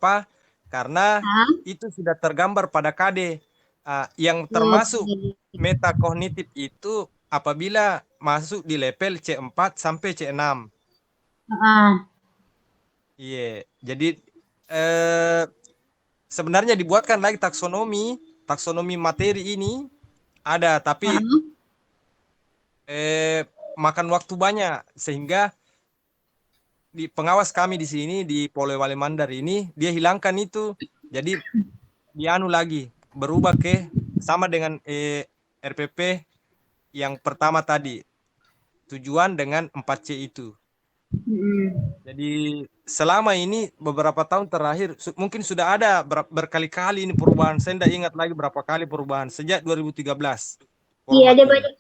Kenapa? Karena Ah, itu sudah tergambar pada KD. Yang termasuk oke. metakognitif itu apabila masuk di level C4 sampai C6. Ah, Iya, jadi eh, sebenarnya dibuatkan lagi taksonomi materi ini ada, tapi ah. makan waktu banyak sehingga di pengawas kami di sini di Polewali Mandar ini dia hilangkan itu, jadi dianu lagi berubah ke sama dengan RPP yang pertama tadi tujuan dengan 4C itu. Mm. Jadi selama ini beberapa tahun terakhir mungkin sudah ada berkali-kali ini perubahan. Saya tidak ingat lagi berapa kali perubahan sejak 2013 Iya, format dia ini. banyak,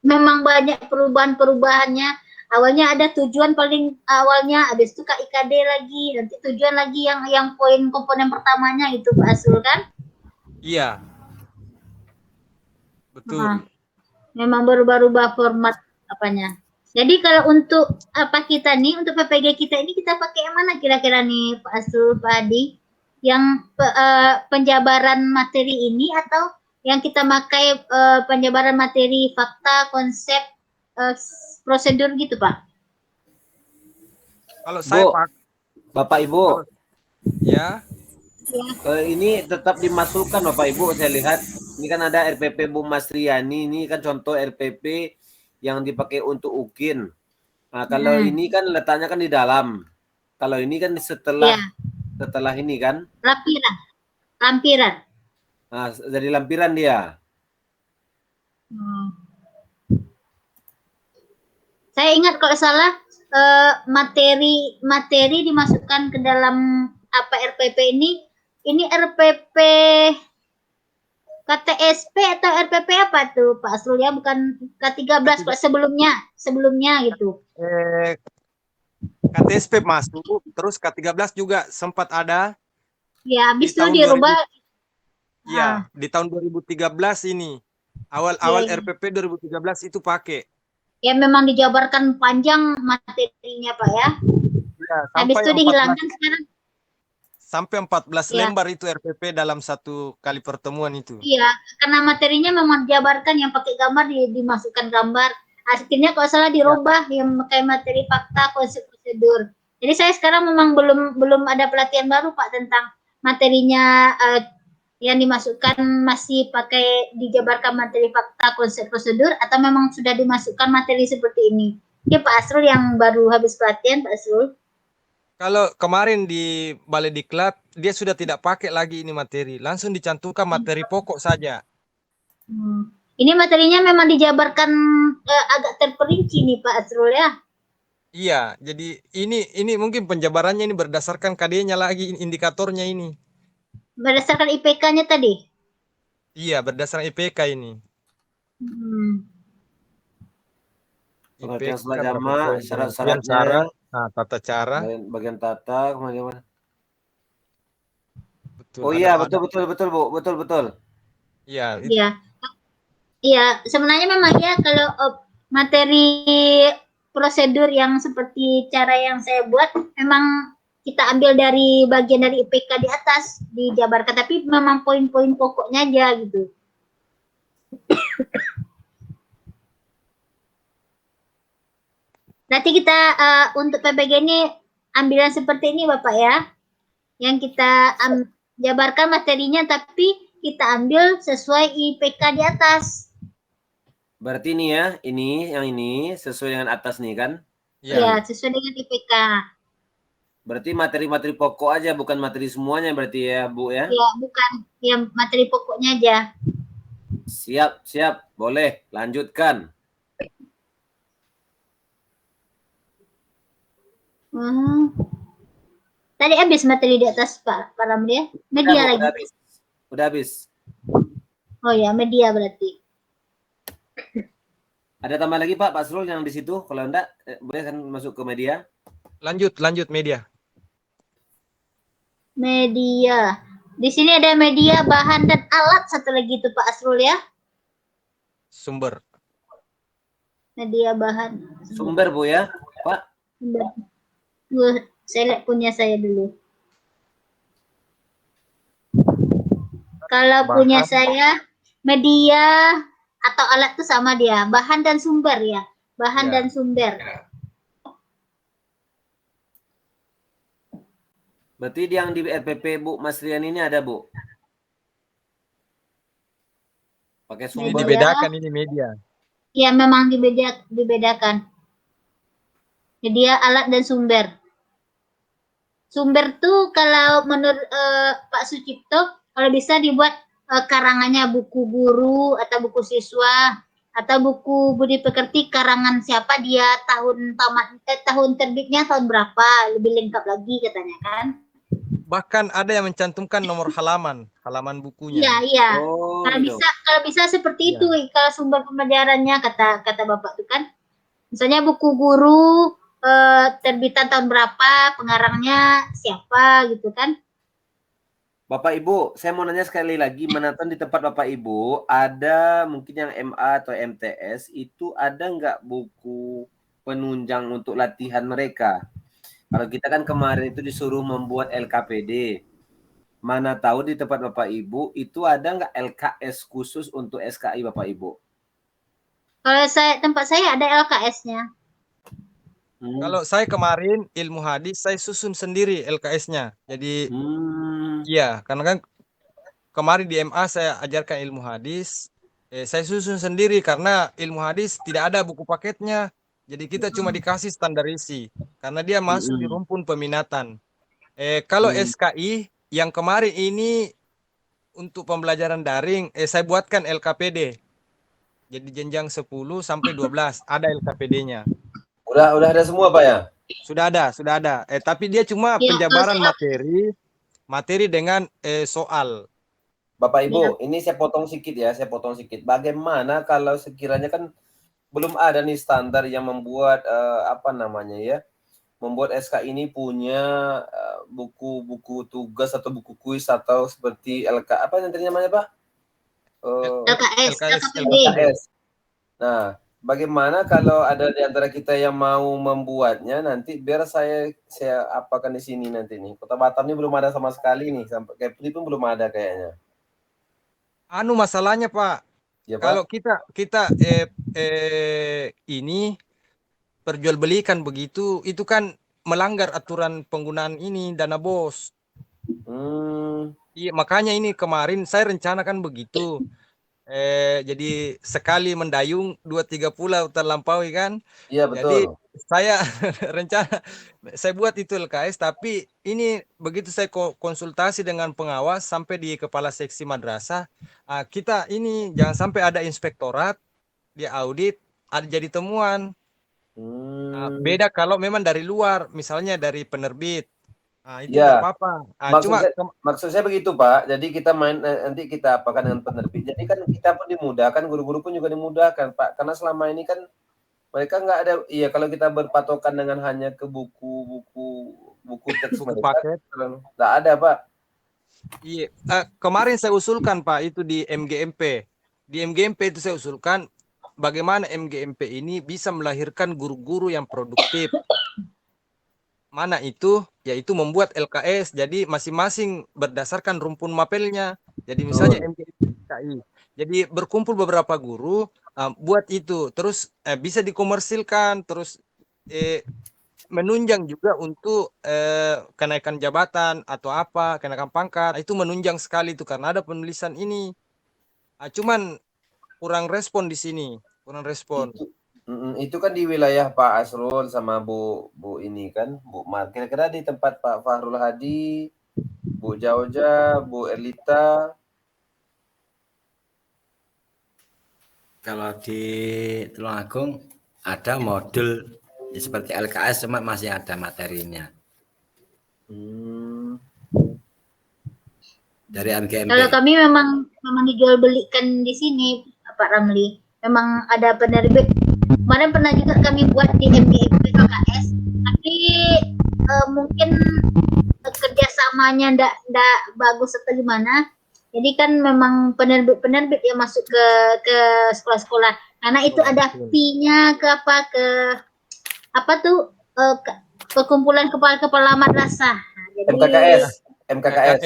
memang banyak perubahan-perubahannya. Awalnya ada tujuan paling awalnya, habis itu KIKD lagi, nanti tujuan lagi yang poin komponen pertamanya itu Pak Asrul kan? Iya, Nah, betul. memang berubah-ubah format apanya. Jadi kalau untuk apa kita nih, untuk PPG kita ini kita pakai yang mana kira-kira nih Pak Asrul, Pak Adi? Yang penjabaran materi ini atau yang kita pakai penjabaran materi fakta, konsep, eh, prosedur gitu Pak? Kalau saya Bu, pak, Bapak kalau Ibu, ya, Ya, ini tetap dimasukkan Bapak Ibu. Saya lihat ini kan ada RPP Bu Masriani. Ini kan contoh RPP yang dipakai untuk UKIN. Nah, kalau hmm. ini kan letaknya kan di dalam. Kalau ini kan Ya, setelah ini kan. lampiran, lampiran. Nah, dari lampiran dia. Hmm. Saya ingat kalau salah materi dimasukkan ke dalam apa RPP ini RPP KTSP atau RPP apa tuh Pak Asrul ya, bukan K13 ketiga Pak, sebelumnya gitu. eh, KTSP masuk, terus K13 juga sempat ada Ya di habis itu tahun 2000, dirubah. ya, Ah, di tahun 2013 ini. ya, Awal-awal ya. RPP 2013 itu pakai. Ya memang dijabarkan panjang materinya Pak ya. Ya, Habis sampai itu 14 dihilangkan sekarang. sampai 14 Ya, lembar itu RPP dalam satu kali pertemuan itu. iya, karena materinya memang dijabarkan yang pakai gambar dimasukkan gambar. Akhirnya kalau salah Ya, dirubah yang pakai materi fakta, konsep, prosedur. Jadi saya sekarang memang belum belum ada pelatihan baru Pak tentang materinya yang dimasukkan, masih pakai dijabarkan materi fakta, konsep, prosedur atau memang sudah dimasukkan materi seperti ini. Oke Pak Asrul yang baru habis pelatihan Pak Asrul. kalau kemarin di Balai Diklat dia sudah tidak pakai lagi ini materi, langsung dicantumkan materi pokok saja. Hmm. Ini materinya memang dijabarkan agak terperinci nih Pak Asrul ya. Iya, jadi ini mungkin penjabarannya ini berdasarkan KD-nya lagi indikatornya ini. Berdasarkan IPK-nya tadi. Iya, berdasarkan IPK ini. Hmm. Pengertian IPK salah berapa jamak, poin? Pengertian syarat-syaratnya, cara, nah, tata cara, bagian tata, kemudian. betul. Oh iya, betul betul betul Bu, betul betul. Iya, Ya, iya. Sebenarnya memang ya kalau materi prosedur yang seperti cara yang saya buat memang kita ambil dari bagian dari IPK di atas dijabarkan, tapi memang poin-poin pokoknya aja gitu. Berarti kita untuk PPG ini ambilan seperti ini Bapak ya, yang kita jabarkan materinya tapi kita ambil sesuai IPK di atas. Berarti ini ya, ini yang ini sesuai dengan atas nih kan? iya. Ya, Tadi. sesuai dengan IPK. Berarti materi-materi pokok aja, bukan materi semuanya berarti ya, Bu ya? Ya, bukan yang materi pokoknya aja. Siap, siap. Boleh, lanjutkan. Hmm. Tadi habis materi di atas Pak Ramli ya? Udah, Media Bu, lagi. udah habis. Udah habis. Oh ya, media berarti. Ada tambah lagi Pak Pasrul yang di situ? Kalau enggak, boleh kan masuk ke media. Lanjut media. Media. Di sini ada media, bahan, dan alat. Satu lagi itu Pak Asrul ya. Sumber. Media, bahan. Sumber Bu ya, Pak. Sumber. Saya lihat punya saya dulu. Kalau Bahan. punya saya media atau alat itu sama dia, bahan dan sumber ya, bahan Ya. dan sumber. Berarti yang di RPP Bu Mas Rian ini ada Bu? Pakai Ini sumber. dibedakan ini media. Ya memang dibedakan. Media, alat dan sumber. Sumber tuh kalau menurut Pak Sucipto, kalau bisa dibuat karangannya buku guru atau buku siswa atau buku budi pekerti karangan siapa dia, tahun terbitnya tahun berapa, lebih lengkap lagi katanya kan. Bahkan ada yang mencantumkan nomor halaman bukunya. Iya, iya. Oh, Kalau gitu. bisa seperti Iya. itu kalau sumber pembelajarannya kata Bapak tuh kan. Misalnya buku guru terbitan tahun berapa, pengarangnya siapa gitu kan. Bapak Ibu, saya mau nanya sekali lagi, menonton di tempat Bapak Ibu, ada mungkin yang MA atau MTS, itu ada nggak buku penunjang untuk latihan mereka? Kalau kita kan kemarin itu disuruh membuat LKPD. Mana tahu di tempat Bapak Ibu, itu ada nggak LKS khusus untuk SKI Bapak Ibu? Kalau tempat saya ada LKS-nya. Kalau saya kemarin ilmu hadis saya susun sendiri LKS-nya. Jadi iya, karena kan kemarin di MA saya ajarkan ilmu hadis. Saya susun sendiri karena ilmu hadis tidak ada buku paketnya. Jadi kita cuma dikasih standar isi karena dia masuk di rumpun peminatan. Kalau SKI yang kemarin ini untuk pembelajaran daring, saya buatkan LKPD. Jadi jenjang 10 sampai 12 ada LKPD-nya. Udah ada semua Pak ya? Sudah ada. Tapi dia cuma Ya, penjabaran materi dengan soal. Bapak Ibu, ini saya potong sedikit ya, Bagaimana kalau sekiranya kan belum ada nih standar yang membuat apa namanya ya, membuat SK ini punya buku-buku tugas atau buku kuis atau seperti apa nanti namanya Pak? LKS. Nah, bagaimana kalau ada di antara kita yang mau membuatnya nanti biar saya apakan di sini nanti nih. Kota Batam ini belum ada sama sekali nih, sampai Kepri pun belum ada kayaknya. Masalahnya Pak, Ya, Pak? kalau kita ini perjualbelikan begitu, itu kan melanggar aturan penggunaan ini dana BOS. Iya, makanya ini kemarin saya rencanakan begitu. Jadi sekali mendayung 2-3 pulau terlampaui kan. Iya, Jadi betul. saya rencana saya buat itu LKS, tapi ini begitu saya konsultasi dengan pengawas sampai di kepala seksi madrasah, kita ini jangan sampai ada inspektorat dia audit ada jadi temuan. Beda kalau memang dari luar, misalnya dari penerbit. Itu Ya, tidak apa-apa. maksud saya begitu Pak. Jadi kita nanti kita apakan dengan penerbit. Jadi kan kita pun dimudahkan, guru-guru pun juga dimudahkan Pak. Karena selama ini kan mereka nggak ada, iya kalau kita berpatokan dengan hanya ke buku teks buku mereka, paket. nggak ada Pak. Iya, kemarin saya usulkan Pak itu di MGMP. Di MGMP itu saya usulkan bagaimana MGMP ini bisa melahirkan guru-guru yang produktif. Mana itu? Yaitu membuat LKS. Jadi masing-masing berdasarkan rumpun mapelnya. Jadi misalnya MGMPKI. Jadi berkumpul beberapa guru buat itu. Terus bisa dikomersilkan. Terus menunjang juga untuk kenaikan jabatan atau apa, kenaikan pangkat. Itu menunjang sekali itu karena ada penulisan ini. Cuman kurang respon di sini. Kurang respon. Itu kan di wilayah Pak Asrul sama Bu ini kan, Bu Mar. Kira-kira di tempat Pak Fahrul Hadi, Bu Jauja, Bu Erlita. Kalau di Tulungagung ada modul seperti LKS, cuma masih ada materinya. Dari MGMP. Kalau kami memang dijual belikan di sini Pak Ramli. Memang ada penerbit. Kemarin pernah juga kami buat di MGMP LKS, tapi mungkin kerjasamanya ndak bagus atau gimana. Jadi kan memang penerbit yang masuk ke sekolah-sekolah. Karena itu ada fee-nya ke perkumpulan kepala madrasah. Jadi MKKS.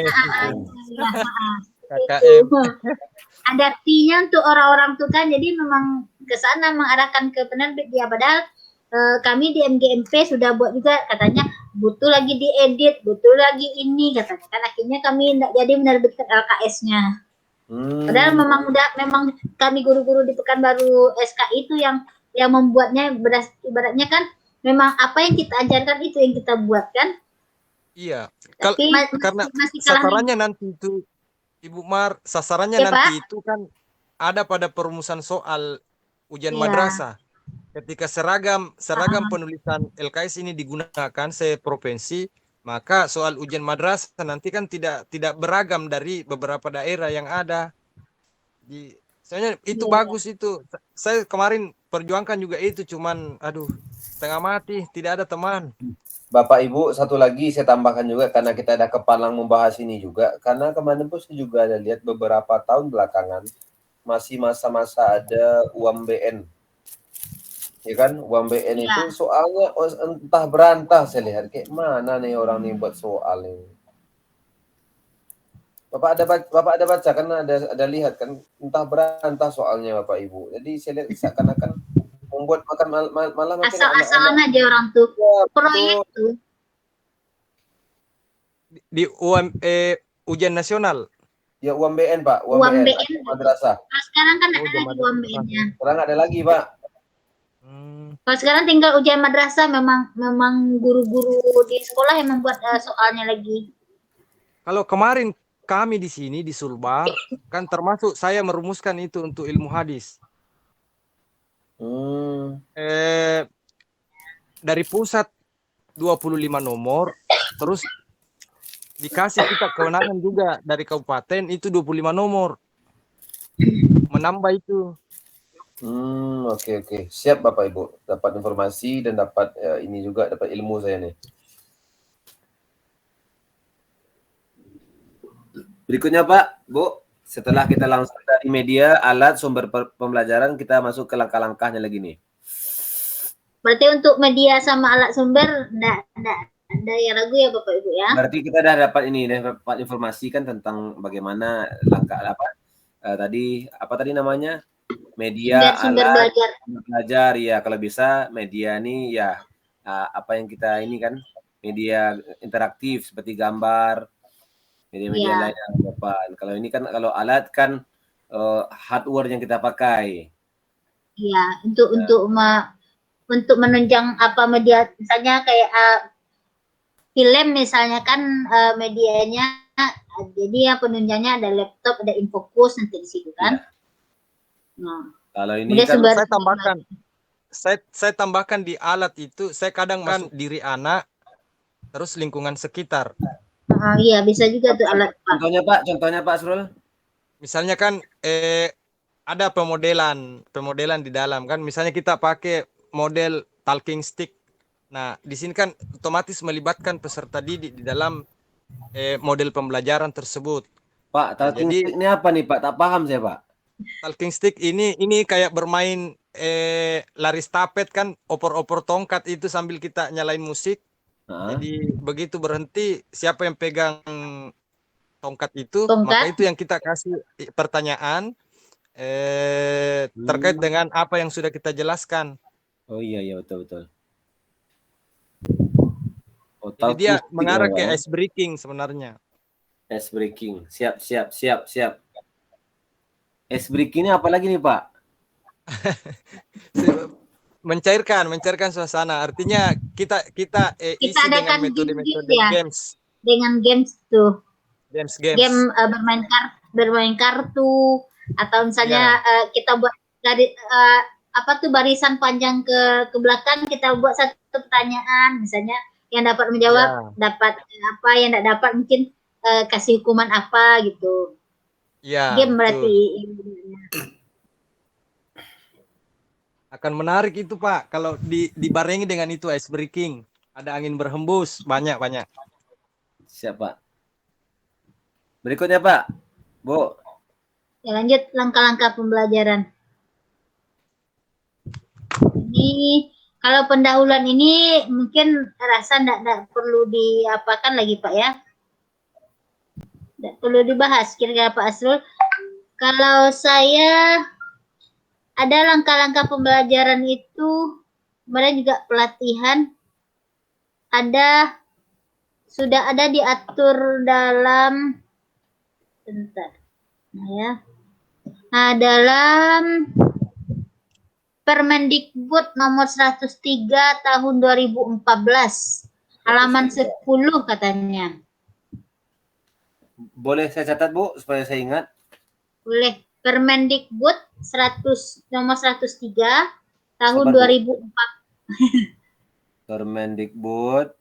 KKM. Ada fee-nya untuk orang-orang tuh kan, jadi memang ke sana mengarahkan ke penerbit dia. Padahal kami di MGMP sudah buat juga, katanya butuh lagi diedit, butuh lagi ini katanya kan, akhirnya kami tidak jadi menerbitkan LKS-nya. Padahal memang kami guru-guru di Pekanbaru SK itu yang membuatnya, ibaratnya kan memang apa yang kita ajarkan itu yang kita buat kan. Iya. Tapi Karena masih kalah. sasarannya nanti itu Ibu Mar, sasarannya Ya, nanti Pak? itu kan ada pada perumusan soal ujian Iya. madrasah. Ketika seragam penulisan LKS ini digunakan se-provinsi, maka soal ujian madrasah nanti kan tidak beragam dari beberapa daerah yang ada. Soalnya itu Iya. bagus itu. Saya kemarin perjuangkan juga itu, cuman aduh, setengah mati, tidak ada teman. Bapak Ibu, satu lagi saya tambahkan juga karena kita ada kepalang membahas ini juga, karena kemarin pun saya juga ada lihat beberapa tahun belakangan masih masa-masa ada UMBN, ya kan? UMBN Iya. itu soalnya entah berantah, saya lihat kayak mana nih orang nih buat soal ini. Bapak ada baca kan, ada lihat kan, entah berantah soalnya Bapak Ibu. Jadi saya lihat seakan-akan membuat malah makin Asal-asalan aja orang tuh. Proyek tuh. Di ujian nasional. Ya UMBN Pak, UMBN. madrasah. Nah, sekarang kan ada Ujian lagi madrasah. UMBN-nya. Sekarang ada lagi Pak. Kalau sekarang tinggal ujian madrasah, memang guru-guru di sekolah yang membuat soalnya lagi. Kalau kemarin kami di sini di Sulbar kan termasuk saya merumuskan itu untuk ilmu hadis. Dari pusat 25 nomor, terus dikasih kita kewenangan juga dari kabupaten itu 25 nomor. Menambah itu. Oke. Siap Bapak Ibu. Dapat informasi dan dapat ini juga, dapat ilmu saya nih. Berikutnya Pak, Bu, setelah kita langsung dari media, alat, sumber pembelajaran, kita masuk ke langkah-langkahnya lagi nih. Berarti untuk media sama alat sumber enggak ada yang ragu ya Bapak Ibu ya. Berarti kita udah dapat informasi kan tentang bagaimana langkah tadi namanya? Media, sumber alat, belajar ya. Kalau bisa media nih ya apa yang kita ini kan, media interaktif seperti gambar, media-media lain yang depan. Kalau ini kan, kalau alat kan hardware yang kita pakai. Iya, untuk menunjang apa media, misalnya kayak film misalnya kan medianya, jadi ya penunjangnya ada laptop, ada infocus nanti di situ kan. Nah, kalau ini kan saya tambahkan di alat itu, saya kadang masuk diri anak, terus lingkungan sekitar. Iya bisa juga tuh alat. Contohnya Pak Asrul. Misalnya kan ada pemodelan di dalam kan, misalnya kita pakai model talking stick. Nah, di sini kan otomatis melibatkan peserta didik di dalam model pembelajaran tersebut. Pak, talking stick ini apa nih Pak? Tak paham saya Pak. Talking stick ini kayak bermain lari stafet kan, opor-opor tongkat itu sambil kita nyalain musik. Jadi begitu berhenti, siapa yang pegang tongkat itu, maka itu yang kita kasih pertanyaan terkait dengan apa yang sudah kita jelaskan. Oh iya betul. Jadi dia mengarah ke ice breaking sebenarnya. Ice breaking, siap. Ice breaking ini apa lagi nih Pak? mencairkan suasana. Artinya kita isi dengan metode-metode games. Dengan games tuh. Games. Game bermain kartu, atau misalnya kita buat dari barisan panjang ke belakang, kita buat satu pertanyaan, misalnya yang dapat menjawab dapat apa, yang tidak dapat mungkin kasih hukuman apa gitu. Game berarti. Akan menarik itu Pak, kalau dibarengi dengan itu ice breaking, ada angin berhembus, banyak. Siap Pak. Berikutnya Pak, Bu. Ya, lanjut langkah-langkah pembelajaran. Ini kalau pendahuluan ini mungkin rasa tidak perlu diapakan lagi Pak ya. perlu dibahas kira-kira Pak Asrul. Kalau saya ada langkah-langkah pembelajaran itu, kemudian juga pelatihan sudah ada diatur dalam dalam Permendikbud nomor 103 tahun 2014 halaman 10 katanya. Boleh saya catat Bu supaya saya ingat? Boleh. Permendikbud nomor 103 tahun Sabar, Bu. 2004 Permendikbud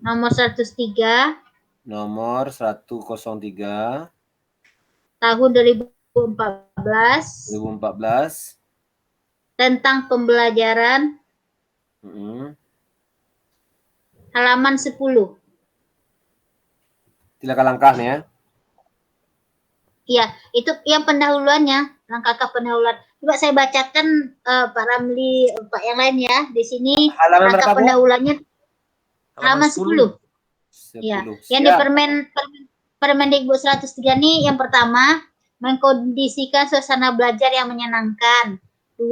nomor 103 nomor 103 tahun 2014 tentang pembelajaran halaman 10. Langkah nih ya. Iya, itu yang pendahuluannya, langkah pendahuluan. Coba saya bacakan Pak Ramli, Pak yang lain ya. Di sini Halaman langkah berapa, Bu? pendahuluannya halaman 10. Ya, yang di Permendikbud 103 ini yang pertama, mengkondisikan suasana belajar yang menyenangkan. 2,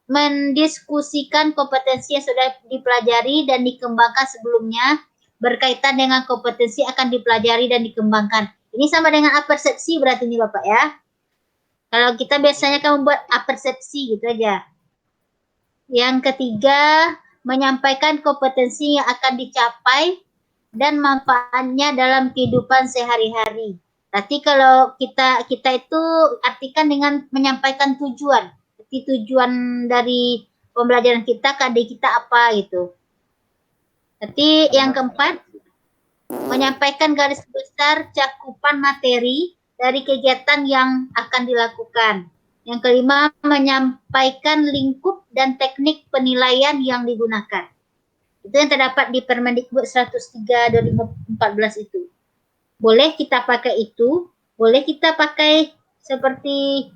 mendiskusikan kompetensi yang sudah dipelajari dan dikembangkan sebelumnya berkaitan dengan kompetensi akan dipelajari dan dikembangkan. Ini sama dengan apersepsi berarti ini Bapak ya. Kalau kita biasanya kan membuat apersepsi gitu aja. Yang ketiga, menyampaikan kompetensi yang akan dicapai dan manfaatnya dalam kehidupan sehari-hari. Berarti kalau kita itu artikan dengan menyampaikan tujuan. Jadi tujuan dari pembelajaran kita ke adik kita apa gitu. Berarti yang keempat, menyampaikan garis besar cakupan materi dari kegiatan yang akan dilakukan. Yang kelima, menyampaikan lingkup dan teknik penilaian yang digunakan. Itu yang terdapat di Permendikbud 103 2014 itu. Boleh kita pakai itu, boleh kita pakai seperti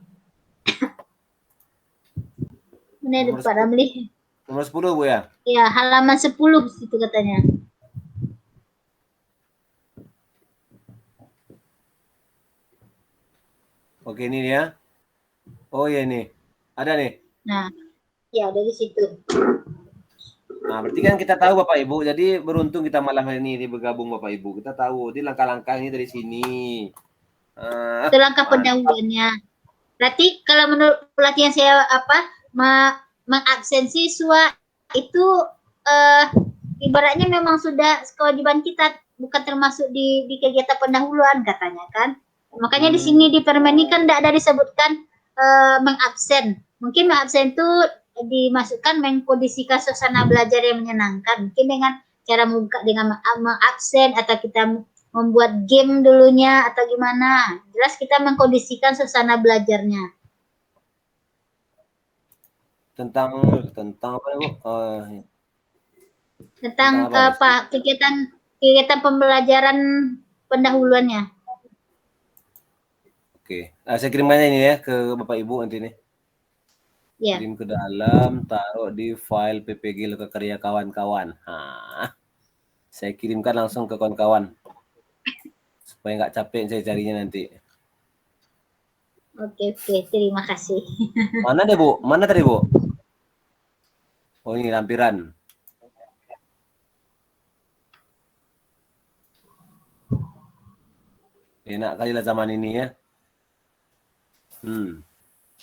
mana Pak Ramli? Nomor 10 Bu ya? Ya, halaman 10 itu katanya. Oke ini ya. Oh ya ini. Ada nih. Nah, ya dari situ. Nah, berarti kan kita tahu Bapak Ibu. Jadi beruntung kita malam hari ini bergabung Bapak Ibu. Kita tahu di langkah-langkah ini dari sini. Itu langkah pendahuluannya. Berarti kalau menurut pelatihan saya mengabsen siswa itu ibaratnya memang sudah kewajiban kita, bukan termasuk di kegiatan pendahuluan katanya kan. Makanya di sini di Permen ini kan tidak ada disebutkan mengabsen. Mungkin mengabsen itu dimasukkan mengkondisikan suasana belajar yang menyenangkan. Mungkin dengan cara membuka dengan mengabsen atau kita membuat game dulunya atau gimana. Jelas kita mengkondisikan suasana belajarnya. Tentang apa Bu? Tentang apa kegiatan pembelajaran pendahuluannya. Oke. Saya kirimkannya ini ya ke Bapak Ibu nanti nih. Ya. Kirim ke dalam, taruh di file PPG Lokakarya kawan-kawan. Saya kirimkan langsung ke kawan-kawan. Supaya nggak capek saya carinya nanti. Oke, terima kasih. Mana deh Bu? Mana tadi Bu? Oh ini lampiran. Enak kali lah zaman ini ya.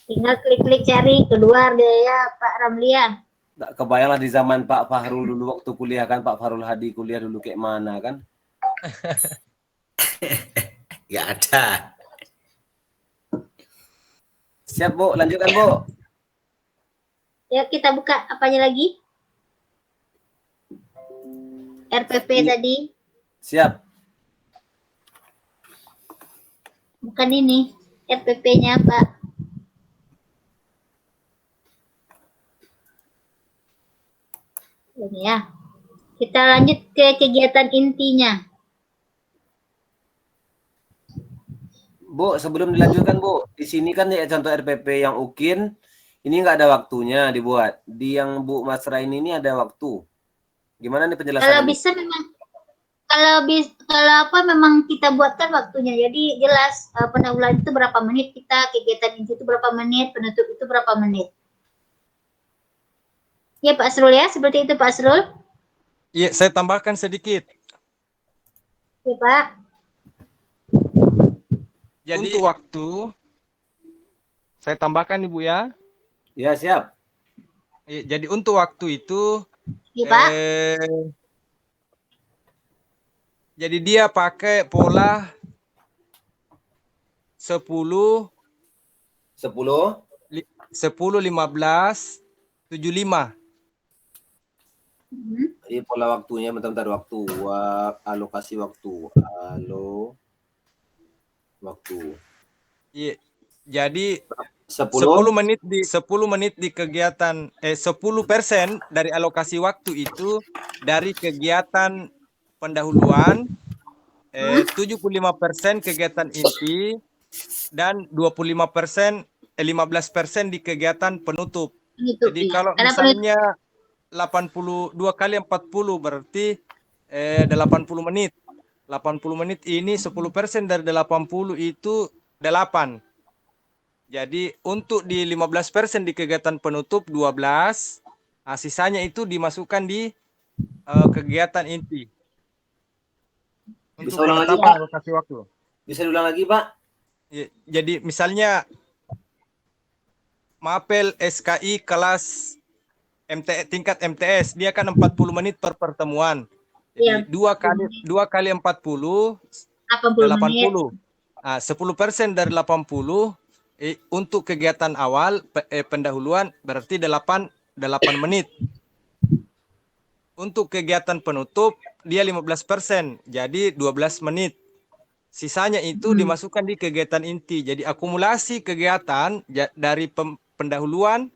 Tinggal klik-klik cari keluar deh ya Pak Ramlian. Tak kebayang lah di zaman Pak Fahrul dulu waktu kuliah kan, Pak Fahrul Hadi kuliah dulu kayak mana kan? Nggak ada. Siap Bu, lanjutkan Bu. Ya kita buka apanya lagi? RPP tadi. Siap. Bukan ini, RPP-nya Pak. Ini ya. Kita lanjut ke kegiatan intinya. Bu, sebelum dilanjutkan Bu, di sini kan ya contoh RPP yang UKIN, ini nggak ada waktunya dibuat. Di yang Bu Masra ini ada waktu. Gimana nih penjelasannya? Kalau bisa memang kalau apa memang kita buatkan waktunya. Jadi jelas pendahuluan itu berapa menit kita, kegiatan inti itu berapa menit, penutup itu berapa menit. Ya Pak Asrul ya, seperti itu Pak Asrul. Iya, saya tambahkan sedikit. Ya Pak. Jadi untuk waktu, saya tambahkan Ibu ya. Ya, siap. Jadi untuk waktu itu, Ya Pak. jadi dia pakai pola 10, 10. 10, 15, 75. Jadi pola waktunya bentar waktu. Alokasi waktu. Waktu. Iya. Jadi 10 10 menit di kegiatan 10% dari alokasi waktu itu dari kegiatan pendahuluan, 75% kegiatan inti, dan 25%, 15% di kegiatan penutup. Penutup, Jadi iya. kalau Karena misalnya 82 kali 40 berarti 80 menit. 80 menit ini 10% dari 80 itu 8. Jadi untuk di 15% di kegiatan penutup 12, sisanya itu dimasukkan di kegiatan inti. Untuk Bisa ulang lagi, penetapan Pak? alokasi waktu. Bisa diulang lagi, Pak? Ya, jadi misalnya Mapel SKI kelas tingkat MTS, dia kan 40 menit per pertemuan. Jadi iya, 2 kali 40, 80 menit. 80. 10% dari 80 untuk kegiatan awal pendahuluan berarti 8 menit. Untuk kegiatan penutup dia 15%, jadi 12 menit. Sisanya itu dimasukkan di kegiatan inti. Jadi akumulasi kegiatan dari pendahuluan,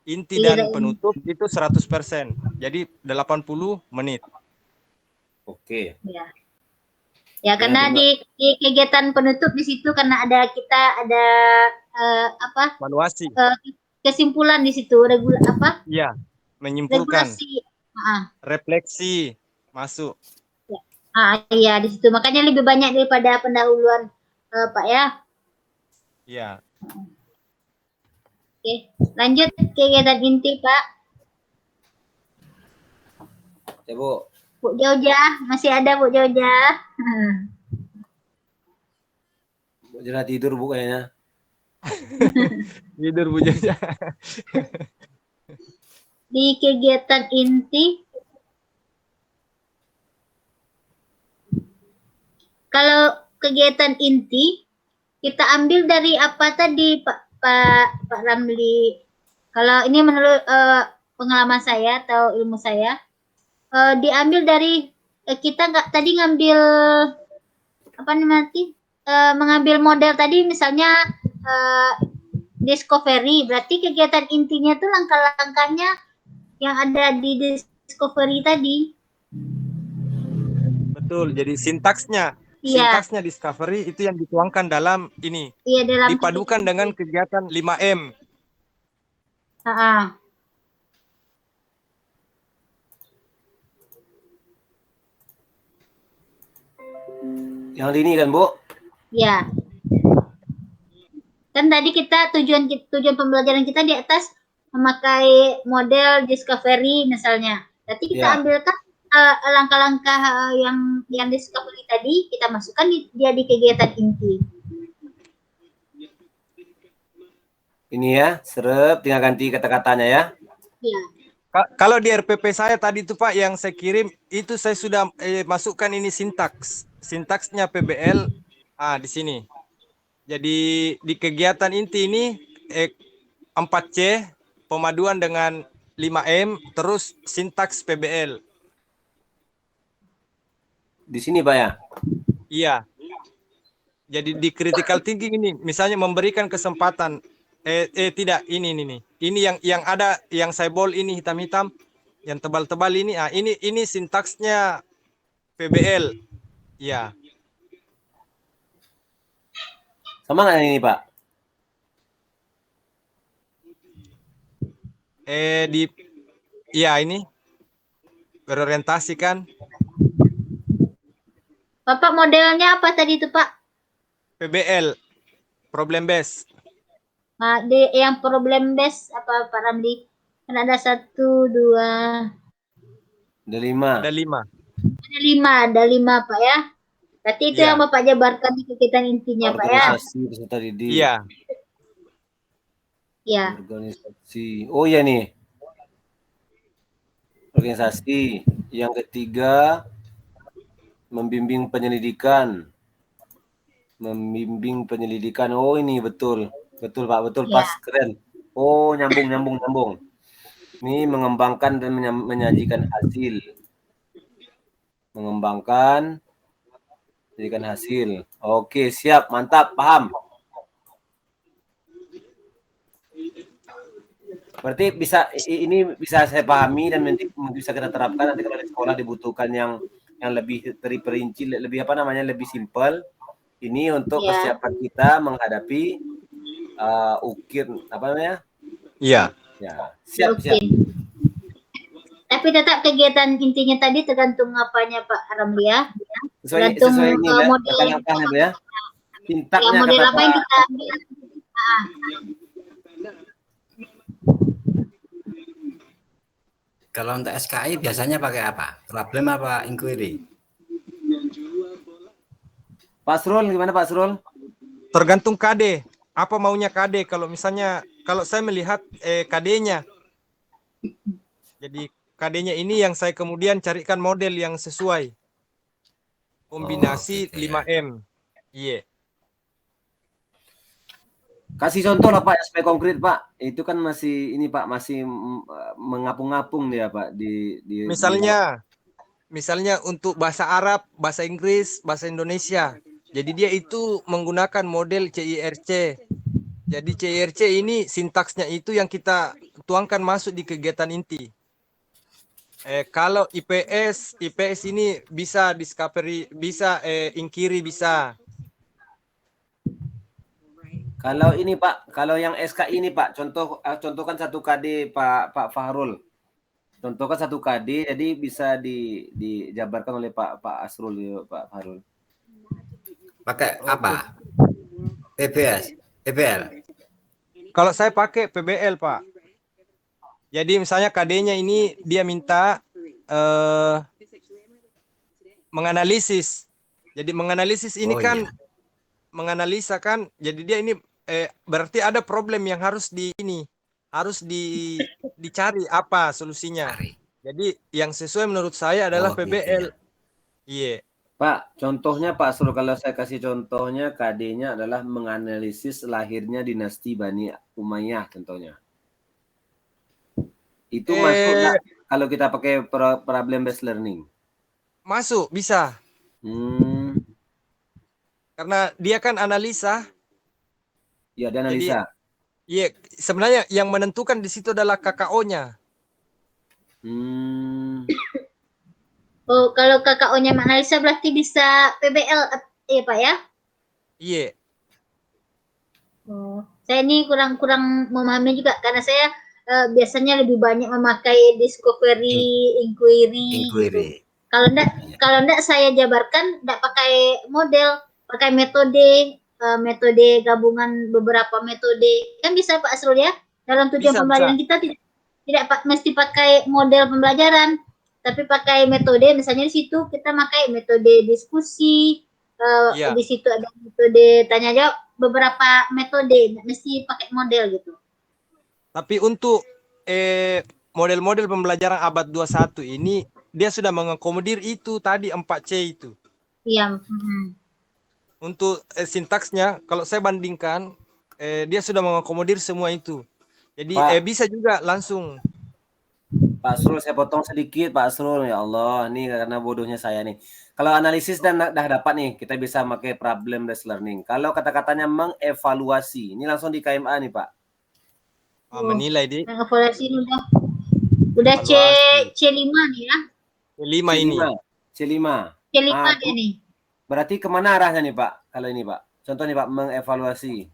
inti dan penutup itu 100%. Jadi 80 menit. Oke. Ya. Ya, karena di kegiatan penutup di situ karena kita ada Evaluasi. Kesimpulan di situ Iya, menyimpulkan. Regulasi. Refleksi masuk. Iya di situ. Makanya lebih banyak daripada pendahuluan Pak ya. Iya. Oke, lanjut kegiatan inti Pak. Ya, Bu. Bu Joja, masih ada Bu Joja. Bu Joja tidur, Bu, kayaknya. Tidur Bu Joja. Di kegiatan inti, kalau kegiatan inti kita ambil dari apa tadi Pak Ramli? Kalau ini menurut pengalaman saya atau ilmu saya, diambil dari kita tadi ngambil apa namanya? Mengambil model tadi misalnya discovery, berarti kegiatan intinya tuh langkah-langkahnya yang ada di discovery tadi. Betul, jadi sintaksnya discovery itu yang dituangkan dalam ini. Iya, dalam dipadukan dengan kegiatan 5M. Yang ini kan, Bu? Ya. Kan tadi kita tujuan pembelajaran kita di atas memakai model discovery misalnya. Berarti kita ambilkan langkah-langkah yang discovery tadi kita masukkan dia di kegiatan inti. Ini ya, seret, tinggal ganti kata-katanya ya. Ya. Kalau di RPP saya tadi itu Pak yang saya kirim itu saya sudah masukkan ini sintaksnya PBL di sini. Jadi di kegiatan inti ini 4C pemaduan dengan 5M terus sintaks PBL. Di sini Pak ya? Iya. Jadi di critical thinking ini misalnya memberikan kesempatan tidak ini nih. Ini yang ada yang saya bol ini hitam-hitam yang tebal-tebal ini ini sintaksnya PBL. Ya. Sama nggak ini Pak? Iya ini berorientasi kan. Bapak modelnya apa tadi itu Pak? PBL, problem base. Nah, yang problem base apa Pak Ramli? Kan ada 1, 2, Ada 5. Ada 5. ada 5 Pak ya. Berarti itu Iya. yang Bapak jabarkan di kegiatan intinya Pak ya. Organisasi peserta didik. Iya. Ya. Organisasi. Oh iya nih. Organisasi. Yang ketiga, membimbing penyelidikan. Membimbing penyelidikan. Oh ini betul. Betul Pak, betul Ya. pas, keren. Oh nyambung. Ini mengembangkan dan menyajikan hasil. Mengembangkan, menyajikan hasil. Oke, siap, mantap, paham. Berarti ini bisa saya pahami dan nanti bisa kita terapkan nanti kalau di sekolah dibutuhkan yang lebih terperinci, lebih apa namanya, lebih simpel. Ini untuk Ya. persiapan kita menghadapi ukir apa namanya? Iya. Ya, siap. Tapi tetap kegiatan intinya tadi tergantung apanya Pak Ramli ya. Sesuai Tergantung ini ya, model yang langkah-langkahnya ya. ya, Tintaknya model kata apa yang Pak. kita ambil. Kalau untuk SKI biasanya pakai apa? Problem apa inquiry? Pak Srul, gimana Pak Srul? Tergantung KD. Apa maunya KD? Kalau misalnya, kalau saya melihat KD-nya. Jadi KD-nya ini yang saya kemudian carikan model yang sesuai. Kombinasi gitu ya. 5M. Iya. Kasih contoh lah Pak, supaya konkret Pak. Itu kan masih ini Pak, masih mengapung-ngapung dia Pak di Misalnya untuk bahasa Arab, bahasa Inggris, bahasa Indonesia. Jadi dia itu menggunakan model CIRC. Jadi CIRC ini sintaksnya itu yang kita tuangkan masuk di kegiatan inti. Kalau IPS ini bisa discovery, bisa inquiry bisa. Kalau ini Pak, kalau yang SK ini Pak, contohkan 1 KD Pak Fahrul. Contohkan 1 KD, jadi bisa dijabarkan oleh Pak Asrul ya, Pak Fahrul. Pakai apa? PBL. Kalau saya pakai PBL Pak. Jadi misalnya KD-nya ini dia minta menganalisis. Jadi menganalisis ini kan menganalisa kan. Jadi dia ini berarti ada problem yang harus dicari apa solusinya. Jadi yang sesuai menurut saya adalah PBL. Iya. Pak, contohnya Pak Asrul, kalau saya kasih contohnya KD-nya adalah menganalisis lahirnya dinasti Bani Umayyah contohnya. Itu masuk nggak kalau kita pakai problem based learning? Masuk, bisa. Karena dia kan analisa. Ya, dia analisa. Iya, sebenarnya yang menentukan di situ adalah KKO-nya. Oh, kalau KKO-nya menganalisa berarti bisa PBL ya Pak ya? Iya. Oh, saya ini kurang memahami juga karena saya biasanya lebih banyak memakai discovery, inquiry. Gitu. Kalau enggak saya jabarkan enggak pakai model, pakai metode gabungan beberapa metode. Kan bisa Pak Asrul ya? Dalam tujuan pembelajaran kita tidak mesti pakai model pembelajaran, tapi pakai metode. Misalnya di situ kita pakai metode diskusi, di situ ada metode tanya jawab, beberapa metode, mesti pakai model gitu. Tapi untuk model-model pembelajaran abad 21 ini dia sudah mengakomodir itu tadi 4C itu. Iya. Untuk sintaksnya kalau saya bandingkan dia sudah mengakomodir semua itu. Jadi bisa juga langsung. Pak Asrul, saya potong sedikit Pak Asrul, ya Allah, ini karena bodohnya saya nih. Kalau analisis dan dah dapat nih, kita bisa pakai problem based learning. Kalau kata-katanya mengevaluasi, ini langsung di KMA nih Pak. Menilai di. Mengevaluasi udah C5 nih ya. C5 ini. C5 dia nih. Berarti kemana arahnya nih Pak? Kalau ini Pak, contoh nih Pak, mengevaluasi.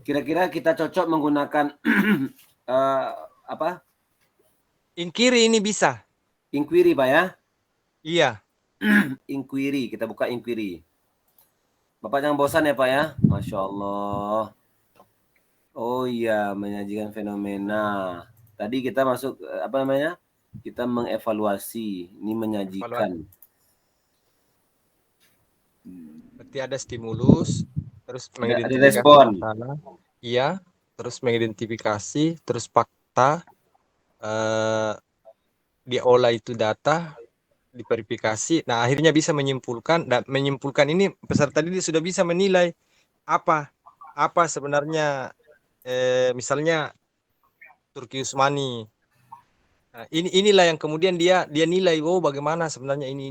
Kira-kira kita cocok menggunakan apa? Inquiry ini bisa. Inquiry Pak ya. Iya. Inquiry, kita buka inquiry. Bapak jangan bosan ya Pak ya. Masya Allah. Oh iya, menyajikan fenomena. Tadi kita masuk apa namanya? Kita mengevaluasi. Ini menyajikan. Berarti ada stimulus, terus Ada mengidentifikasi respon. masalah. Iya, terus mengidentifikasi, terus fakta, diolah itu data, diverifikasi. Nah, akhirnya bisa menyimpulkan, dan menyimpulkan ini peserta didik sudah bisa menilai apa sebenarnya, misalnya Turki Usmani. Nah, inilah yang kemudian dia nilai, oh bagaimana sebenarnya ini.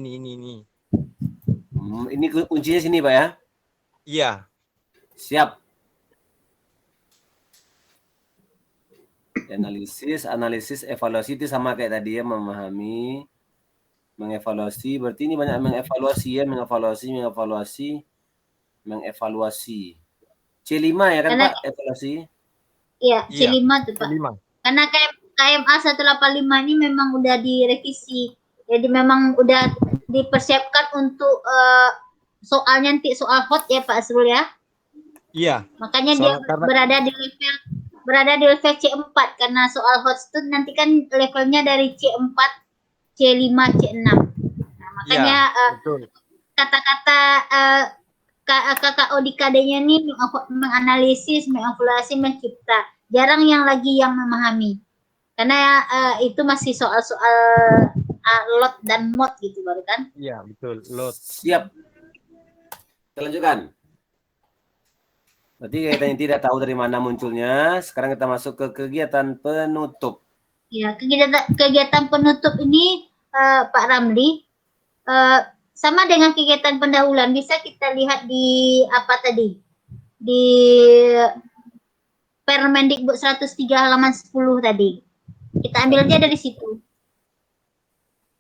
Ini kuncinya sini Pak ya. Iya. Siap. Analisis, evaluasi itu sama kayak tadi ya, memahami, mengevaluasi. Berarti ini banyak mengevaluasi ya, mengevaluasi. C5 ya kan Karena- Pak, evaluasi? Iya, C5 tuh Pak. 5. Karena KMA 185 ini memang udah direvisi. Jadi memang udah dipersiapkan untuk soalnya nanti soal hot ya Pak Asrul ya. Iya. Makanya dia berada di level C4 karena soal hot itu nanti kan levelnya dari C4, C5, C6. Nah, makanya betul. kata-kata KKO di KD-nya ini menganalisis, mengevaluasi, mencipta. Jarang yang memahami. Karena itu masih soal-soal lot dan mod gitu baru kan? Iya, betul. Lot. Siap. Kita lanjutkan. Berarti kita yang tidak tahu dari mana munculnya. Sekarang kita masuk ke kegiatan penutup. Ya, kegiatan penutup ini Pak Ramli sama dengan kegiatan pendahuluan. Bisa kita lihat di apa tadi? Di Permendikbud 103 halaman 10 tadi. Kita ambil aja dari situ.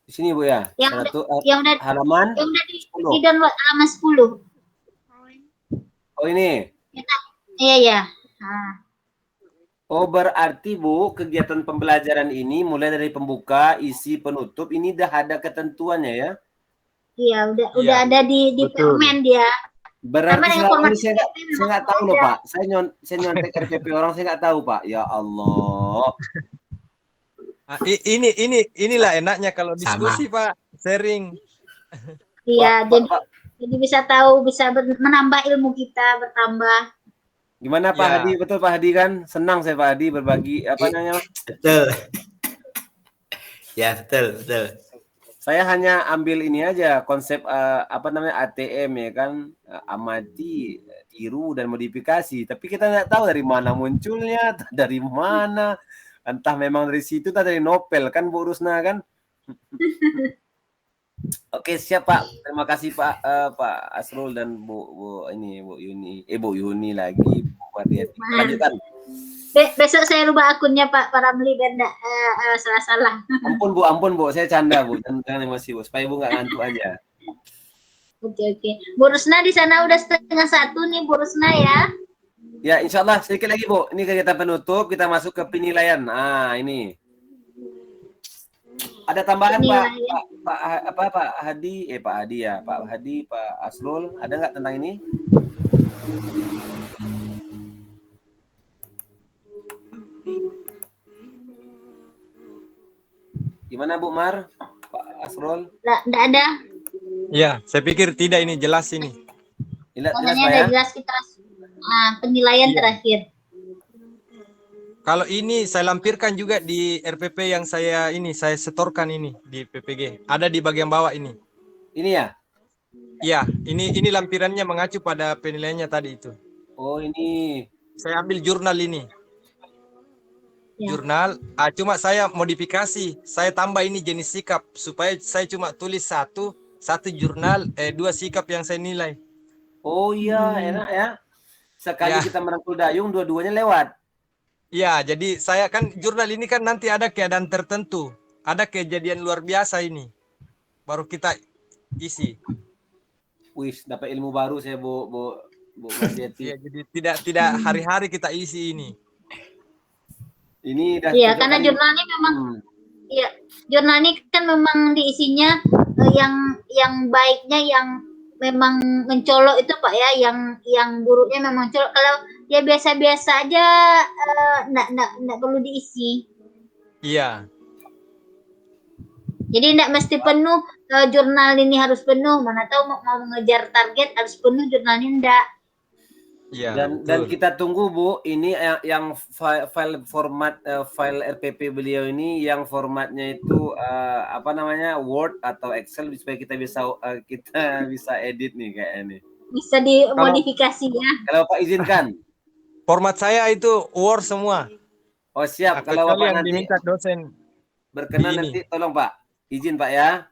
Di sini Bu ya. Yang halaman yang udah di download halaman 10. Oh ini. Iya ya. Nah. Oh berarti Bu, kegiatan pembelajaran ini mulai dari pembuka, isi, penutup ini udah ada ketentuannya ya? Iya, udah ada di permen dia. Berarti selama ini saya nggak tahu loh Pak. Saya nyontek RPP orang, saya nggak tahu Pak. Ya Allah. Inilah enaknya kalau diskusi Pak, sharing. Iya, jadi bisa tahu, bisa menambah ilmu kita, bertambah. Gimana Pak Hadi? Betul Pak Hadi kan? Senang saya Pak Hadi berbagi apa namanya? Betul. Ya betul. Saya hanya ambil ini aja konsep apa namanya ATM ya kan, amati, tiru dan modifikasi. Tapi kita nggak tahu dari mana munculnya, dari mana. Entah memang dari situ atau dari novel kan Bu Rusna kan? Oke siap Pak. Terima kasih Pak Pak Asrul dan Bu Yuni lagi. Lanjutkan. Besok saya rubah akunnya Pak Ramli biar enggak salah-salah. Ampun Bu, saya canda Bu, jangan emosi Bu, supaya Bu nggak ngantuk aja. Oke. Bu Rusna di sana udah 1:30 nih Bu Rusna ya. Ya, insya Allah sedikit lagi Bu. Ini kegiatan penutup, kita masuk ke penilaian. Nah, ini. Ada tambahan Pak Hadi ya, Pak Hadi, Pak Asrul, ada nggak tentang ini? Gimana Bu Mar, Pak Asrul? Nggak ada. Ya, saya pikir tidak, ini jelas ini. Jelas kita penilaian terakhir. Kalau ini saya lampirkan juga di RPP yang saya setorkan ini di PPG. Ada di bagian bawah ini. Ini ya? Iya, ini lampirannya mengacu pada penilaiannya tadi itu. Oh, ini. Saya ambil jurnal ini. Ya. Jurnal, cuma saya modifikasi. Saya tambah ini jenis sikap supaya saya cuma tulis satu jurnal, 2 sikap yang saya nilai. Oh iya, enak ya. Sekali kita merangkul dayung, dua-duanya lewat. Ya, jadi saya kan jurnal ini kan nanti ada keadaan tertentu, ada kejadian luar biasa ini, baru kita isi. Wih, dapat ilmu baru saya Bu Mardiati. Ya, jadi tidak hari-hari kita isi ini. Ini dah. Iya, karena jurnalnya memang Iya, jurnal ini kan memang diisinya yang baiknya yang memang mencolok itu Pak ya, yang buruknya memang colok. Kalau dia biasa-biasa aja enggak perlu diisi. Iya, Jadi enggak mesti penuh jurnal ini harus penuh. Mana tahu mau mengejar target harus penuh jurnalnya enggak. iya, Dan betul. kita tunggu Bu, ini yang file format file RPP beliau ini yang formatnya itu apa namanya Word atau Excel supaya kita bisa edit nih kayaknya nih. Bisa dimodifikasi ya. Kalau Pak izinkan. Format saya itu Word semua. Oh siap, kalau Kecuali Bapak yang nanti diminta dosen berkenan di ini. nanti tolong Pak, izin Pak ya.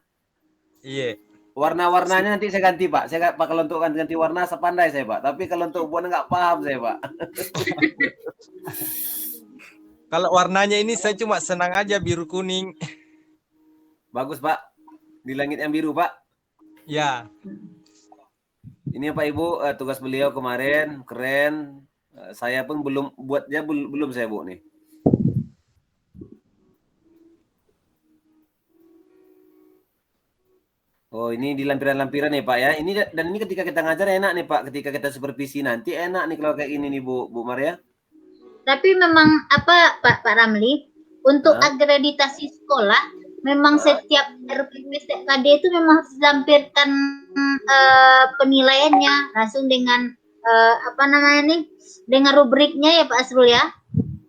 Iya. Warna-warnanya nanti saya ganti Pak. Saya Pak kalau untuk ganti warna sepandai saya Pak. Tapi kalau untuk buat nggak paham saya Pak. Kalau warnanya ini saya cuma senang aja biru kuning. Bagus Pak. Di langit yang biru Pak. Ya, Ini Pak Ibu tugas beliau kemarin keren. Saya pun belum buatnya belum saya Bu nih. Oh ini di lampiran-lampiran nih Pak ya. Ini dan ini ketika kita ngajar enak nih Pak. Ketika kita supervisi nanti enak nih kalau kayak gini nih Bu Maria. Tapi memang apa Pak Ramli, untuk akreditasi sekolah memang setiap RPP setiap KD itu memang harus dilampirkan penilaiannya langsung dengan apa namanya nih, dengan rubriknya ya Pak Asrul ya.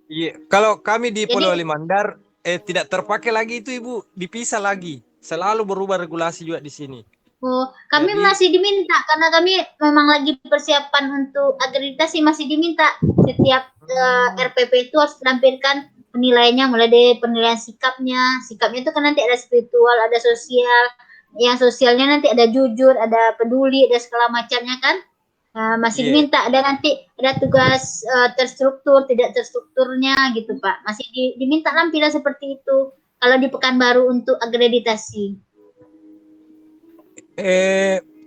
iya. Kalau kami di Jadi- Polewali Mandar tidak terpakai lagi itu Ibu, dipisah lagi. Selalu berubah regulasi juga di sini. Oh, kami Jadi- masih diminta karena kami memang lagi persiapan untuk akreditasi, masih diminta setiap RPP itu harus dilampirkan penilaiannya, mulai dari penilaian sikapnya itu kan nanti ada spiritual, ada sosial, yang sosialnya nanti ada jujur, ada peduli, ada segala macamnya kan. Masih Iya. diminta, ada nanti ada tugas terstruktur, tidak terstrukturnya gitu Pak, masih diminta lampiran seperti itu kalau di Pekanbaru untuk akreditasi.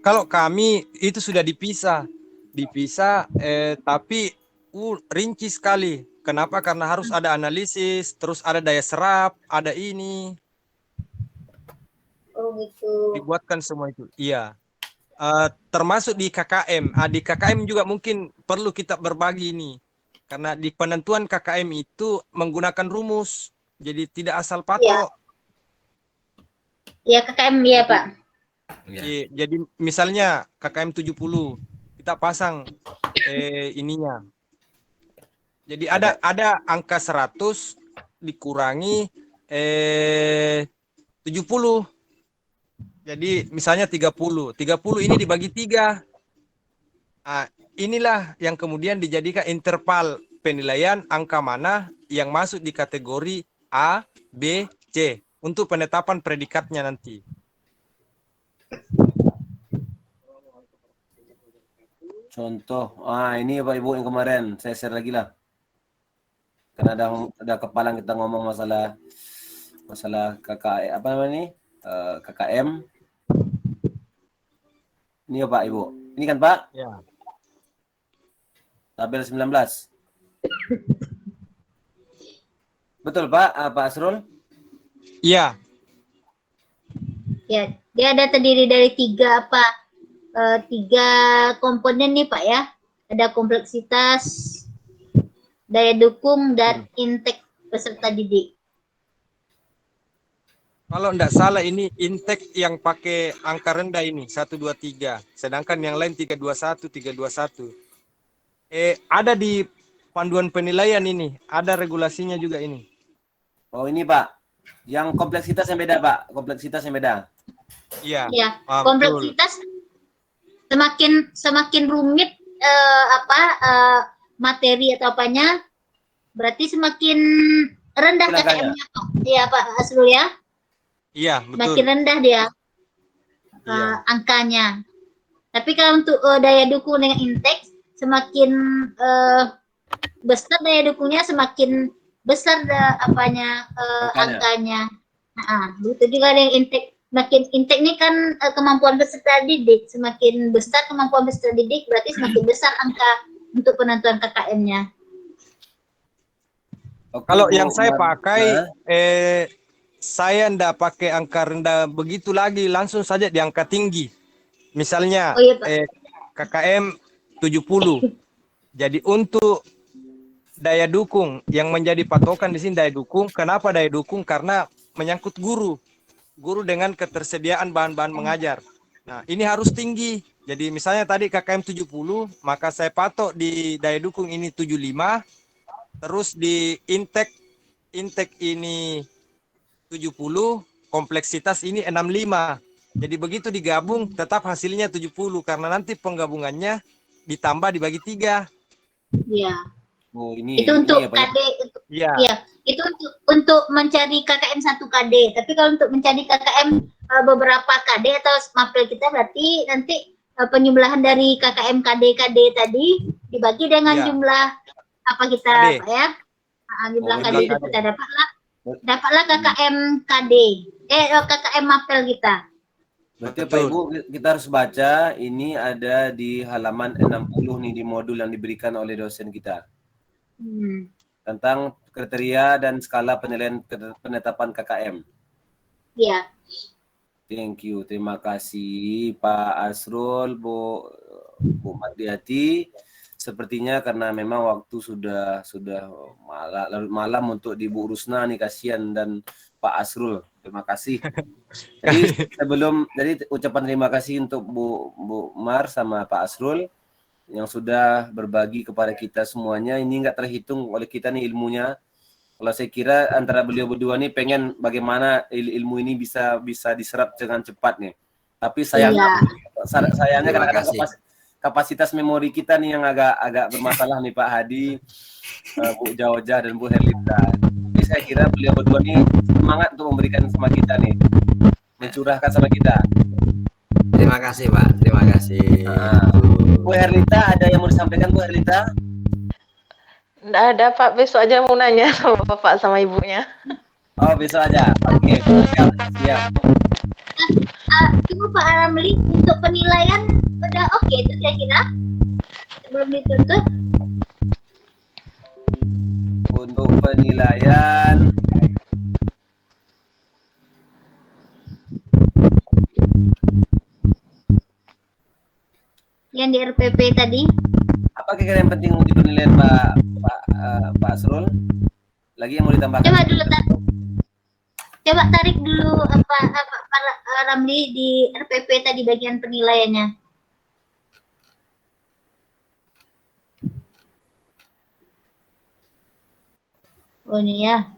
Kalau kami itu sudah dipisah, tapi rinci sekali. Kenapa? Karena harus ada analisis, terus ada daya serap, ada ini, Oh gitu. dibuatkan semua itu. Iya. Termasuk di KKM. Di KKM juga mungkin perlu kita berbagi ini. Karena di penentuan KKM itu menggunakan rumus. Jadi tidak asal patok. Ya KKM ya Pak. Iya, jadi misalnya KKM 70 kita pasang ininya. Jadi ada angka 100 dikurangi 70. Jadi misalnya 30. 30 ini dibagi 3. Inilah yang kemudian dijadikan interval penilaian angka mana yang masuk di kategori A, B, C untuk penetapan predikatnya nanti. Contoh, ini Pak Ibu yang kemarin saya share lagi lah. Karena ada kepala kita ngomong masalah KKM apa namanya nih? KKM. Ini ya Pak Ibu. Ini kan Pak? Ya. Tabel 19. Betul Pak, Pak Asrul? Iya. Ya, dia ada terdiri dari tiga komponen nih Pak ya. Ada kompleksitas, daya dukung, dan intake peserta didik. Kalau enggak salah ini intake yang pakai angka rendah ini 1, 2, 3. Sedangkan yang lain 3, 2, 1, 3, 2, 1. Ada di panduan penilaian ini, ada regulasinya juga ini. Oh ini Pak, yang kompleksitas yang beda Pak, kompleksitas yang beda. Iya. Ya, kompleksitas semakin rumit materi atau apanya, berarti semakin rendah KKM-nya Pak. Iya Pak Asrul ya. Iya, betul. Makin rendah dia angkanya. Tapi kalau untuk daya dukung dengan intake, semakin besar daya dukungnya, semakin besar angkanya. Begitu juga dengan intake. Makin intake ini kan kemampuan peserta didik, semakin besar kemampuan peserta didik, berarti semakin besar angka untuk penentuan KKM-nya. Kalau yang saya pakai saya ndak pakai angka rendah begitu lagi, langsung saja di angka tinggi. Misalnya Oh iya Pak. KKM 70. Jadi untuk daya dukung yang menjadi patokan di sini daya dukung. Kenapa daya dukung? Karena menyangkut guru. Guru dengan ketersediaan bahan-bahan mengajar. Nah, ini harus tinggi. Jadi misalnya tadi KKM 70, maka saya patok di daya dukung ini 75, terus di intake ini 70, kompleksitas ini 65. Jadi begitu digabung tetap hasilnya 70 karena nanti penggabungannya ditambah dibagi 3. Iya. Oh, ini Itu untuk ya, Pak. KD, Iya. iya, itu untuk mencari KKM 1 KD. Tapi kalau untuk mencari KKM beberapa KD atau mapel kita berarti nanti penyembelahan dari KKM KD tadi dibagi dengan Iya. jumlah apa kita KD. Pak ya? Jumlah Oh, KD jadi- itu kita dapatlah KKM KD. KKM mapel kita. Berarti Bapak Betul. Ibu kita harus baca ini ada di halaman 60 nih di modul yang diberikan oleh dosen kita tentang kriteria dan skala penilaian penetapan KKM. Iya. Thank you, terima kasih Pak Asrul, Bu Mardiati. Sepertinya karena memang waktu sudah larut malam untuk di Bu Rusna nih, kasihan, dan Pak Asrul. Terima kasih. Jadi ucapan terima kasih untuk Bu Mar sama Pak Asrul yang sudah berbagi kepada kita semuanya. Ini nggak terhitung oleh kita nih ilmunya. Kalau saya kira antara beliau berdua nih pengen bagaimana ilmu ini bisa diserap dengan cepat nih. Tapi sayangnya Terima kadang-kadang kasih. kapasitas memori kita nih yang agak bermasalah nih Pak Hadi, Bu Jaoja dan Bu Herlita. Jadi saya kira beliau berdua nih semangat untuk memberikan sama kita nih, mencurahkan sama kita. Terima kasih Pak, terima kasih. Bu Herlita, ada yang mau disampaikan Bu Herlita? Nggak ada Pak, besok aja mau nanya sama Bapak sama Ibunya. Oh, besok aja. Oke, siap. Tunggu Pak Ramli, untuk penilaian udah oke itu kira-kira sebelum ditutup. Untuk penilaian Yang di RPP tadi. apa kira-kira yang penting untuk penilaian Pak Asrul? Lagi yang mau ditambahkan? Coba tarik dulu apa Pak Ramli di RPP tadi bagian penilaiannya. Oh ini ya.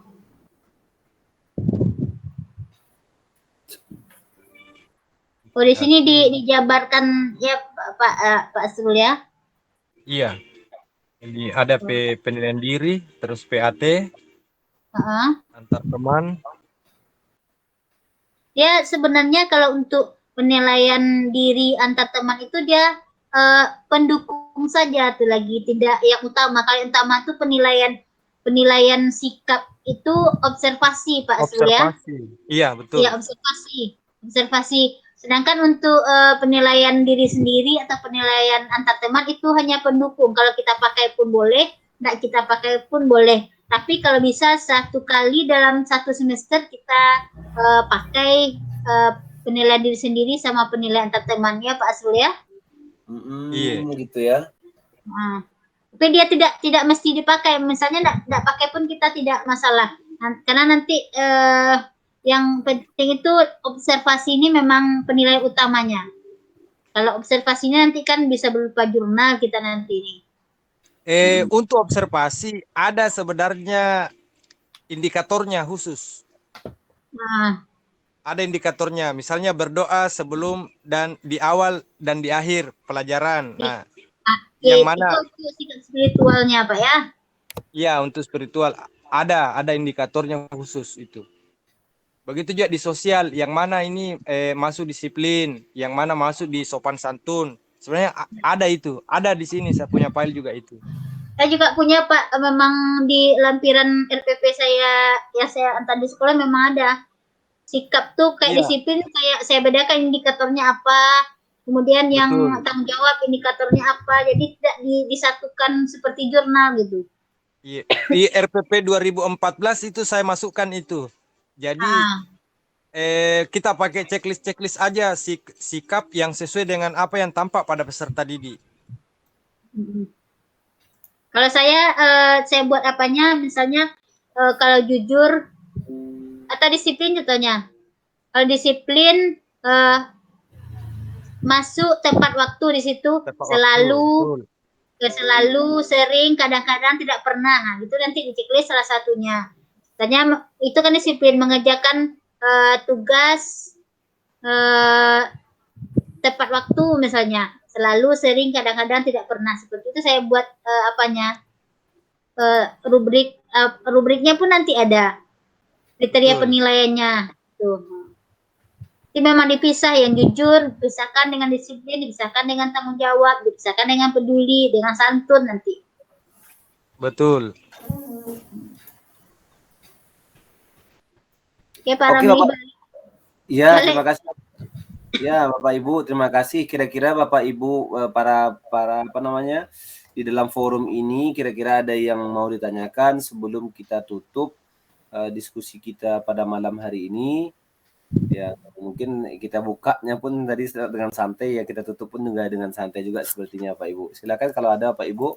Oh di sini dijabarkan ya Pak Asrul ya. Iya. Jadi ada penilaian diri, terus PAT, antar teman. Ya sebenarnya kalau untuk penilaian diri antar teman itu dia pendukung saja tuh lagi, tidak yang utama. Kalau yang utama itu penilaian sikap itu observasi Pak Asrul ya. Observasi. Iya, betul. Iya, observasi. Sedangkan untuk penilaian diri sendiri atau penilaian antar teman itu hanya pendukung. Kalau kita pakai pun boleh, tidak kita pakai pun boleh. Tapi kalau bisa 1 kali dalam 1 semester kita pakai penilaian diri sendiri sama penilaian antar temannya Pak Asrul ya. Iya. Gitu ya. Nah, tapi dia tidak mesti dipakai. Misalnya tidak pakai pun kita tidak masalah. Karena nanti yang penting itu observasi ini memang penilaian utamanya. Kalau observasinya nanti kan bisa berupa jurnal kita nanti nih. Untuk observasi ada sebenarnya indikatornya khusus. Nah, Ada indikatornya, misalnya berdoa sebelum dan di awal dan di akhir pelajaran. Nah, yang mana? Itu sikap spiritualnya Pak ya? Ya, untuk spiritual ada indikatornya khusus itu. Begitu juga di sosial, yang mana ini masuk disiplin, yang mana masuk di sopan santun. Sebenarnya ada di sini, saya punya file juga itu. Saya juga punya Pak, memang di lampiran RPP saya antar di sekolah memang ada. Sikap tuh kayak disiplin, kayak saya bedakan indikatornya apa, kemudian yang tanggung jawab indikatornya apa, jadi tidak disatukan seperti jurnal gitu. Di RPP 2014 itu saya masukkan itu. Jadi Ah, kita pakai checklist aja sikap yang sesuai dengan apa yang tampak pada peserta didik. mm. Kalau saya buat apanya, misalnya kalau jujur atau disiplin contohnya. Kalau disiplin masuk tepat waktu di situ, Tepat selalu waktu, betul. selalu, sering, kadang-kadang, tidak pernah. Nah, itu nanti di checklist salah satunya. Misalnya itu kan disiplin mengerjakan tugas tepat waktu misalnya. Selalu, sering, kadang-kadang, tidak pernah. Seperti itu saya buat rubriknya pun nanti ada kriteria Betul. penilaiannya. Tuh. Jadi memang dipisah, yang jujur dipisahkan dengan disiplin, dipisahkan dengan tanggung jawab, dipisahkan dengan peduli, dengan santun nanti. Betul. Oke, Pak Oke, Ramli, Bapak. balik. Ya, Balik. terima kasih. Ya, Bapak Ibu, terima kasih. Kira-kira Bapak Ibu para apa namanya di dalam forum ini kira-kira ada yang mau ditanyakan sebelum kita tutup diskusi kita pada malam hari ini. Ya, mungkin kita bukanya pun tadi dengan santai ya, kita tutup pun juga dengan santai juga sepertinya Pak Ibu. Silakan kalau ada Pak Ibu.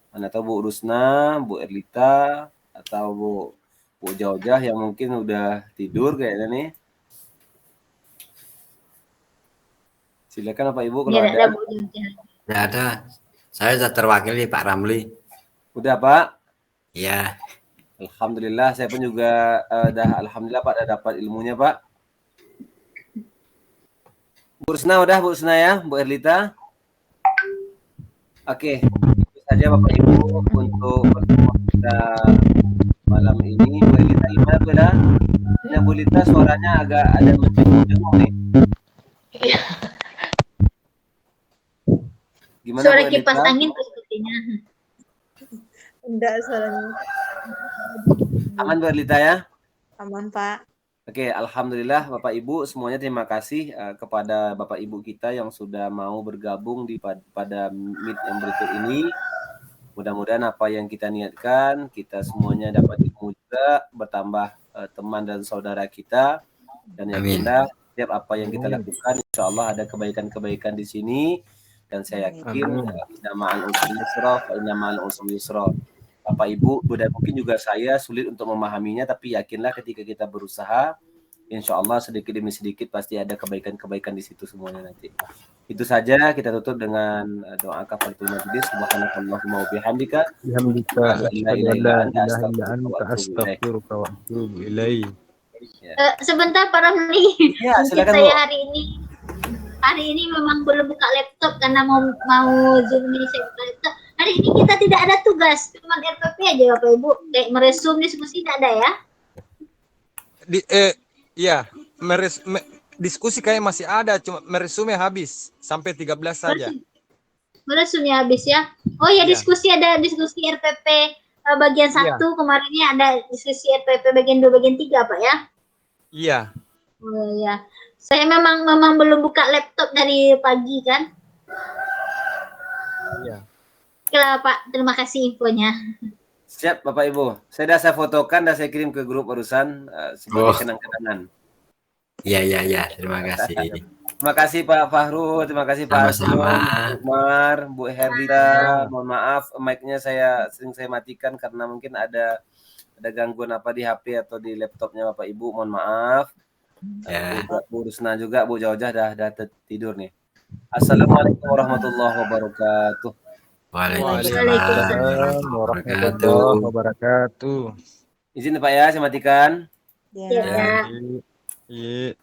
Mana tahu Bu Rusna, Bu Erlita atau Bu Jaujah yang mungkin udah tidur kayaknya nih. Silakan Pak Ibu kalau Biar ada. ada Bu Jaujah. Tidak ada. Saya sudah terwakili Pak Ramli. Udah Pak. Ya, Alhamdulillah saya pun juga alhamdulillah Pak udah dapat ilmunya Pak. Bu Rusna udah Bu Rusna ya, Bu Erlita. Oke, itu saja Bapak Ibu untuk pertemuan kita malam ini. Bu Erlita gimana Bu Erlita? Ini Bu Erlita suaranya agak ada mendengung nih. Iya. Gimana Suara Bu Erlita? kipas angin tuh sepertinya. Enggak suaranya. Aman Bu Erlita ya? Aman, Pak. Oke, alhamdulillah Bapak Ibu semuanya terima kasih kepada Bapak Ibu kita yang sudah mau bergabung pada meet yang berikut ini. Mudah-mudahan apa yang kita niatkan kita semuanya dapat ilmu juga, bertambah teman dan saudara kita, dan yakinlah setiap apa yang kita lakukan insya Allah ada kebaikan-kebaikan di sini, dan saya yakin inna ma'al usri yusra wa inna ma'al usri yusra. Bapak Ibu, dan mungkin juga saya sulit untuk memahaminya, tapi yakinlah ketika kita berusaha, insya Allah sedikit demi sedikit pasti ada kebaikan-kebaikan di situ semuanya nanti. Itu saja, kita tutup dengan doa kafaratul majlis. Subhanakallahumma wa bihamdika. Bihamdika La ilaha illa anta astaghfiruka wa atubu ilaik. Sebentar Pak Ramli. Ya, Mungkin silakan, saya Bu. hari ini memang belum buka laptop karena mau Zoom ini saya buka laptop. Hari ini kita tidak ada tugas, cuma RPP aja Bapak Ibu. Kayak meresum diskusi tidak ada ya? Diskusi kayak masih ada, cuma meresume habis sampai 13 saja. Meresumnya habis ya. Oh ya, Iya. diskusi RPP bagian 1 Iya. kemarinnya ada diskusi RPP bagian 2 bagian 3 Pak ya. Iya. Oh ya. Saya memang belum buka laptop dari pagi kan. Iya. Oke lah Pak, terima kasih infonya. Siap Bapak Ibu. Saya fotokan dan saya kirim ke grup barusan sebagai kenang-kenangan. iya. Terima kasih. Terima kasih Pak Fahru, terima kasih Pak Asrul, Sama-sama. Pak Umar, Bu Herlita. Mohon maaf mic-nya saya matikan karena mungkin ada gangguan apa di HP atau di laptopnya Bapak Ibu. Mohon maaf. Ya. Bu Rusna juga, Bu Jaujah dah tidur nih. Assalamualaikum warahmatullahi wabarakatuh. Waalaikumsalam warahmatullahi wabarakatuh. Izin Pak ya, saya matikan. Ya. Ya. Iya.